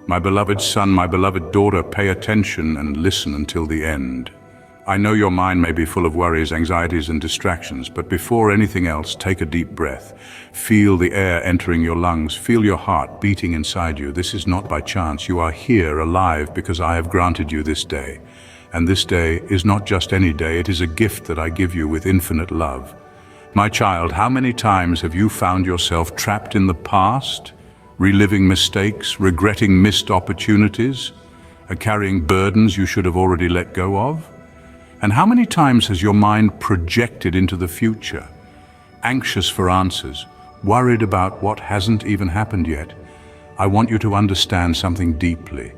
My beloved son, my beloved daughter, pay attention and listen until the end. I know your mind may be full of worries, anxieties, and distractions, but before anything else, take a deep breath. Feel the air entering your lungs. Feel your heart beating inside you. This is not by chance. You are here, alive, because I have granted you this day. And this day is not just any day. It is a gift that I give you with infinite love. My child, how many times have you found yourself trapped in the past, reliving mistakes, regretting missed opportunities, and carrying burdens you should have already let go of? And how many times has your mind projected into the future, anxious for answers, worried about what hasn't even happened yet? I want you to understand something deeply.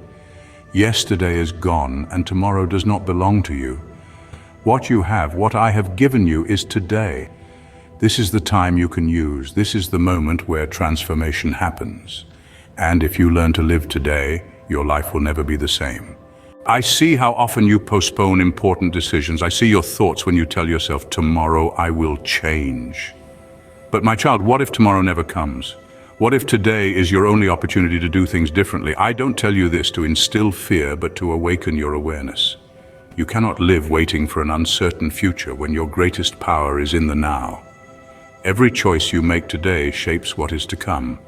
Yesterday is gone, and tomorrow does not belong to you. What you have, what I have given you, is today. This is the time you can use. This is the moment where transformation happens. And if you learn to live today, your life will never be the same. I see how often you postpone important decisions. I see your thoughts when you tell yourself, tomorrow I will change. But my child, what if tomorrow never comes? What if today is your only opportunity to do things differently? I don't tell you this to instill fear, but to awaken your awareness. You cannot live waiting for an uncertain future when your greatest power is in the now. Every choice you make today shapes what is to come.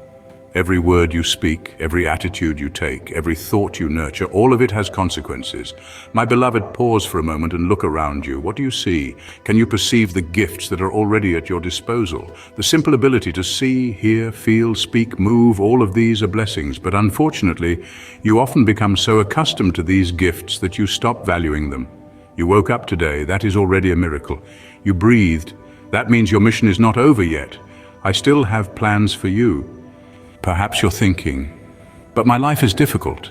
Every word you speak, every attitude you take, every thought you nurture, all of it has consequences. My beloved, pause for a moment and look around you. What do you see? Can you perceive the gifts that are already at your disposal? The simple ability to see, hear, feel, speak, move, all of these are blessings. But unfortunately, you often become so accustomed to these gifts that you stop valuing them. You woke up today, that is already a miracle. You breathed, that means your mission is not over yet. I still have plans for you. Perhaps you're thinking, but my life is difficult.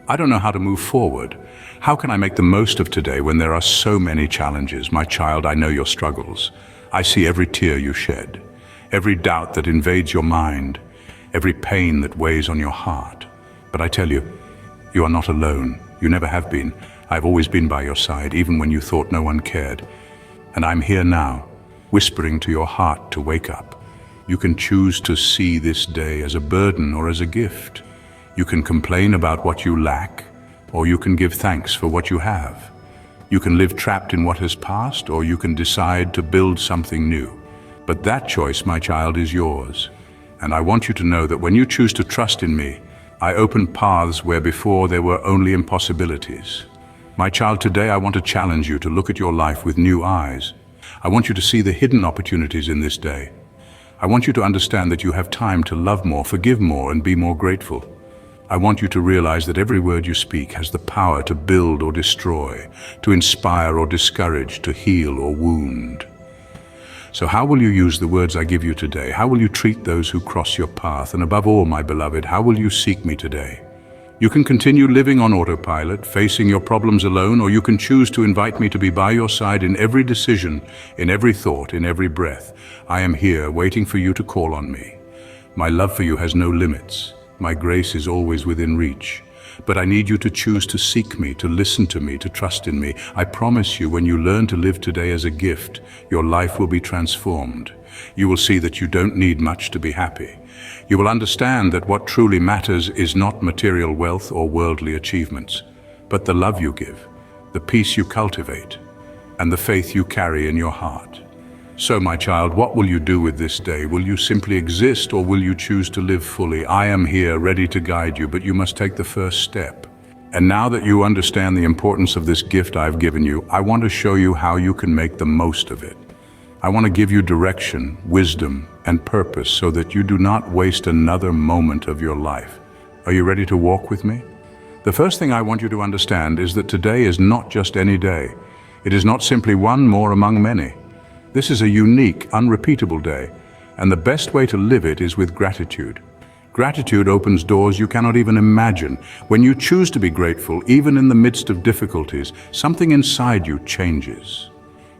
I don't know how to move forward. How can I make the most of today when there are so many challenges? My child, I know your struggles. I see every tear you shed, every doubt that invades your mind, every pain that weighs on your heart. But I tell you, you are not alone. You never have been. I've always been by your side, even when you thought no one cared. And I'm here now, whispering to your heart to wake up. You can choose to see this day as a burden or as a gift. You can complain about what you lack, or you can give thanks for what you have. You can live trapped in what has passed, or you can decide to build something new. But that choice, my child, is yours. And I want you to know that when you choose to trust in me, I open paths where before there were only impossibilities. My child, today I want to challenge you to look at your life with new eyes. I want you to see the hidden opportunities in this day. I want you to understand that you have time to love more, forgive more, and be more grateful. I want you to realize that every word you speak has the power to build or destroy, to inspire or discourage, to heal or wound. So how will you use the words I give you today? How will you treat those who cross your path? And above all, my beloved, how will you seek me today? You can continue living on autopilot, facing your problems alone, or you can choose to invite me to be by your side in every decision, in every thought, in every breath. I am here, waiting for you to call on me. My love for you has no limits. My grace is always within reach. But I need you to choose to seek me, to listen to me, to trust in me. I promise you, when you learn to live today as a gift, your life will be transformed. You will see that you don't need much to be happy. You will understand that what truly matters is not material wealth or worldly achievements, but the love you give, the peace you cultivate, and the faith you carry in your heart. So, my child, what will you do with this day? Will you simply exist, or will you choose to live fully? I am here, ready to guide you, but you must take the first step. And now that you understand the importance of this gift I've given you, I want to show you how you can make the most of it. I want to give you direction, wisdom, and purpose so that you do not waste another moment of your life. Are you ready to walk with me? The first thing I want you to understand is that today is not just any day. It is not simply one more among many. This is a unique, unrepeatable day, and the best way to live it is with gratitude. Gratitude opens doors you cannot even imagine. When you choose to be grateful, even in the midst of difficulties, something inside you changes.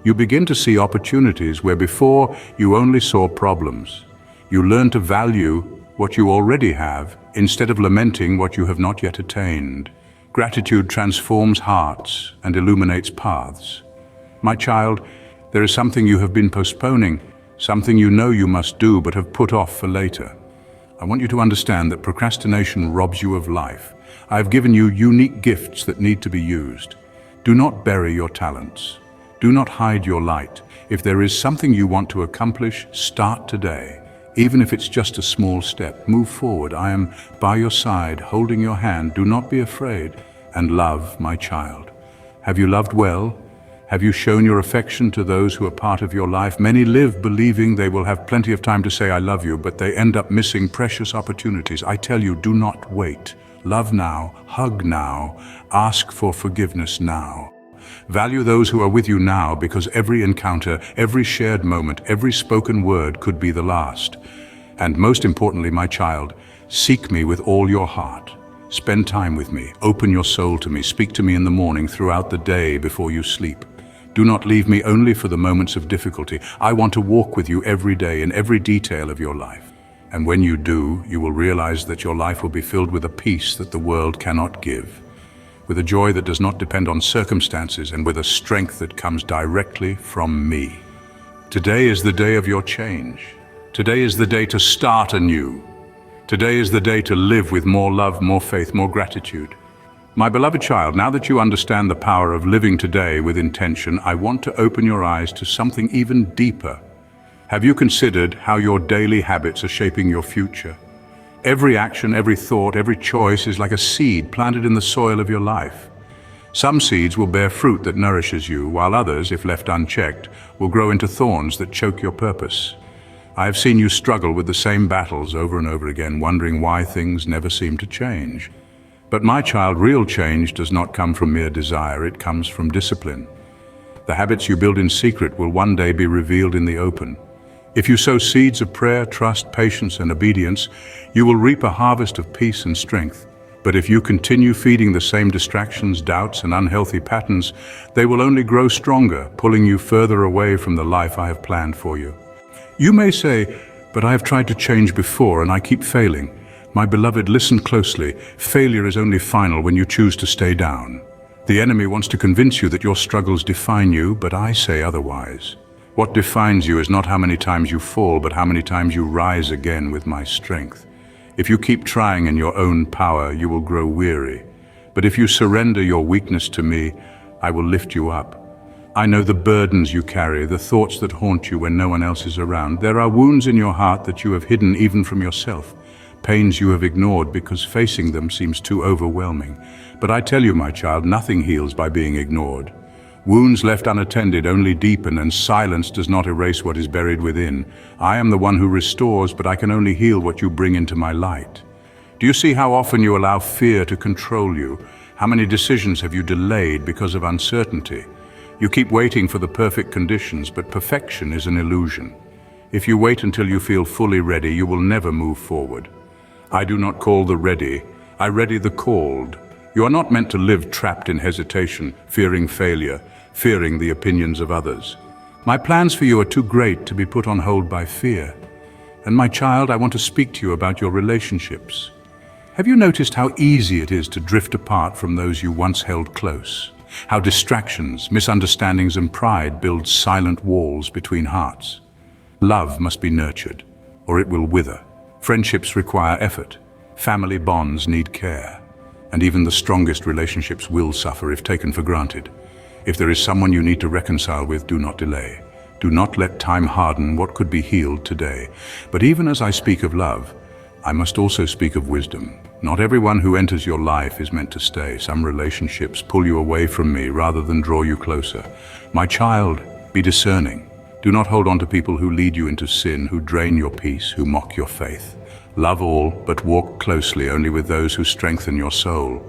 You begin to see opportunities where before you only saw problems. You learn to value what you already have instead of lamenting what you have not yet attained. Gratitude transforms hearts and illuminates paths. My child, there is something you have been postponing, something you know you must do but have put off for later. I want you to understand that procrastination robs you of life. I have given you unique gifts that need to be used. Do not bury your talents. Do not hide your light. If there is something you want to accomplish, start today. Even if it's just a small step, move forward. I am by your side, holding your hand. Do not be afraid. And love, my child. Have you loved well? Have you shown your affection to those who are part of your life? Many live believing they will have plenty of time to say I love you, but they end up missing precious opportunities. I tell you, do not wait. Love now, hug now, ask for forgiveness now. Value those who are with you now, because every encounter, every shared moment, every spoken word could be the last. And most importantly, my child, seek me with all your heart. Spend time with me, open your soul to me, speak to me in the morning, throughout the day, before you sleep. Do not leave me only for the moments of difficulty. I want to walk with you every day in every detail of your life. And when you do, you will realize that your life will be filled with a peace that the world cannot give, with a joy that does not depend on circumstances, and with a strength that comes directly from me. Today is the day of your change. Today is the day to start anew. Today is the day to live with more love, more faith, more gratitude. My beloved child, now that you understand the power of living today with intention, I want to open your eyes to something even deeper. Have you considered how your daily habits are shaping your future? Every action, every thought, every choice is like a seed planted in the soil of your life. Some seeds will bear fruit that nourishes you, while others, if left unchecked, will grow into thorns that choke your purpose. I have seen you struggle with the same battles over and over again, wondering why things never seem to change. But my child, real change does not come from mere desire, it comes from discipline. The habits you build in secret will one day be revealed in the open. If you sow seeds of prayer, trust, patience, and obedience, you will reap a harvest of peace and strength. But if you continue feeding the same distractions, doubts, and unhealthy patterns, they will only grow stronger, pulling you further away from the life I have planned for you. You may say, but I have tried to change before and I keep failing. My beloved, listen closely. Failure is only final when you choose to stay down. The enemy wants to convince you that your struggles define you, but I say otherwise. What defines you is not how many times you fall, but how many times you rise again with my strength. If you keep trying in your own power, you will grow weary. But if you surrender your weakness to me, I will lift you up. I know the burdens you carry, the thoughts that haunt you when no one else is around. There are wounds in your heart that you have hidden even from yourself. Pains you have ignored because facing them seems too overwhelming. But I tell you, my child, nothing heals by being ignored. Wounds left unattended only deepen, and silence does not erase what is buried within. I am the one who restores, but I can only heal what you bring into my light. Do you see how often you allow fear to control you? How many decisions have you delayed because of uncertainty? You keep waiting for the perfect conditions, but perfection is an illusion. If you wait until you feel fully ready, you will never move forward. I do not call the ready, I ready the called. You are not meant to live trapped in hesitation, fearing failure, fearing the opinions of others. My plans for you are too great to be put on hold by fear. And my child, I want to speak to you about your relationships. Have you noticed how easy it is to drift apart from those you once held close? How distractions, misunderstandings, and pride build silent walls between hearts? Love must be nurtured, or it will wither. Friendships require effort. Family bonds need care. And even the strongest relationships will suffer if taken for granted. If there is someone you need to reconcile with, do not delay. Do not let time harden what could be healed today. But even as I speak of love, I must also speak of wisdom. Not everyone who enters your life is meant to stay. Some relationships pull you away from me rather than draw you closer. My child, be discerning. Do not hold on to people who lead you into sin, who drain your peace, who mock your faith. Love all, but walk closely only with those who strengthen your soul.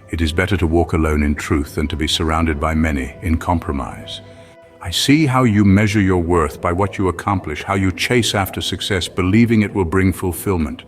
It is better to walk alone in truth than to be surrounded by many in compromise. I see how you measure your worth by what you accomplish, how you chase after success, believing it will bring fulfillment.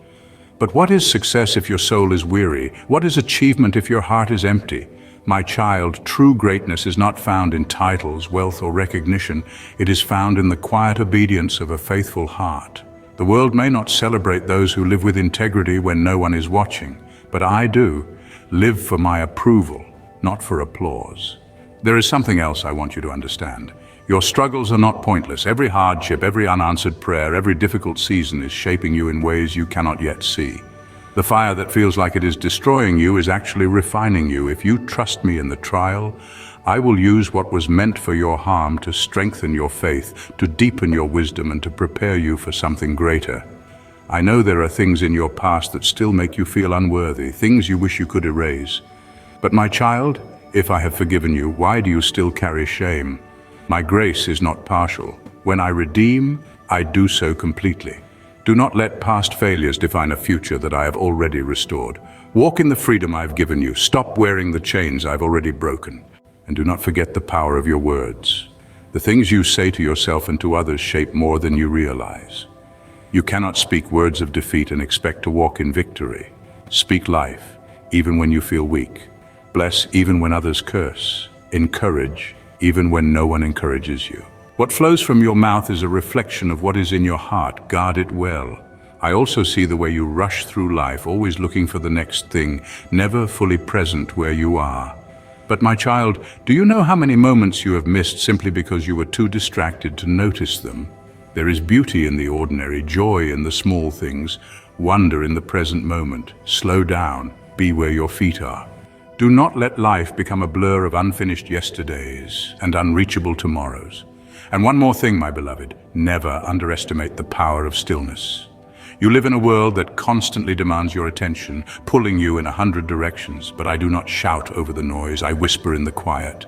But what is success if your soul is weary? What is achievement if your heart is empty? My child, true greatness is not found in titles, wealth, or recognition. It is found in the quiet obedience of a faithful heart. The world may not celebrate those who live with integrity when no one is watching, but I do. Live for my approval, not for applause. There is something else I want you to understand. Your struggles are not pointless. Every hardship, every unanswered prayer, every difficult season is shaping you in ways you cannot yet see. The fire that feels like it is destroying you is actually refining you. If you trust me in the trial, I will use what was meant for your harm to strengthen your faith, to deepen your wisdom, and to prepare you for something greater. I know there are things in your past that still make you feel unworthy, things you wish you could erase. But my child, if I have forgiven you, why do you still carry shame? My grace is not partial. When I redeem, I do so completely. Do not let past failures define a future that I have already restored. Walk in the freedom I've given you. Stop wearing the chains I've already broken. And do not forget the power of your words. The things you say to yourself and to others shape more than you realize. You cannot speak words of defeat and expect to walk in victory. Speak life, even when you feel weak. Bless even when others curse. Encourage, even when no one encourages you. What flows from your mouth is a reflection of what is in your heart. Guard it well. I also see the way you rush through life, always looking for the next thing, never fully present where you are. But my child, do you know how many moments you have missed simply because you were too distracted to notice them? There is beauty in the ordinary, joy in the small things, wonder in the present moment. Slow down, be where your feet are. Do not let life become a blur of unfinished yesterdays and unreachable tomorrows. And one more thing, my beloved, never underestimate the power of stillness. You live in a world that constantly demands your attention, pulling you in 100 directions, but I do not shout over the noise, I whisper in the quiet.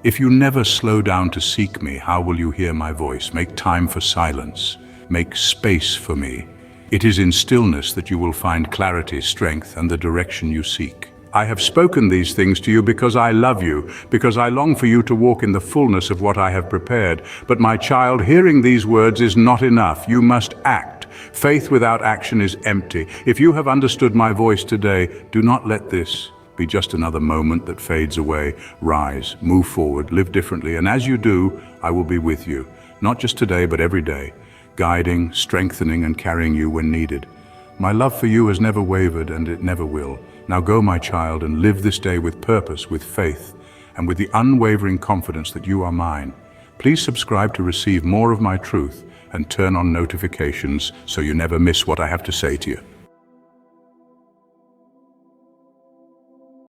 If you never slow down to seek me, how will you hear my voice? Make time for silence. Make space for me. It is in stillness that you will find clarity, strength, and the direction you seek. I have spoken these things to you because I love you, because I long for you to walk in the fullness of what I have prepared. But my child, hearing these words is not enough. You must act. Faith without action is empty. If you have understood my voice today, do not let this be just another moment that fades away. Rise, move forward, live differently, and as you do, I will be with you, not just today, but every day, guiding, strengthening, and carrying you when needed. My love for you has never wavered, and it never will. Now go, my child, and live this day with purpose, with faith, and with the unwavering confidence that you are mine. Please subscribe to receive more of my truth and turn on notifications so you never miss what I have to say to you.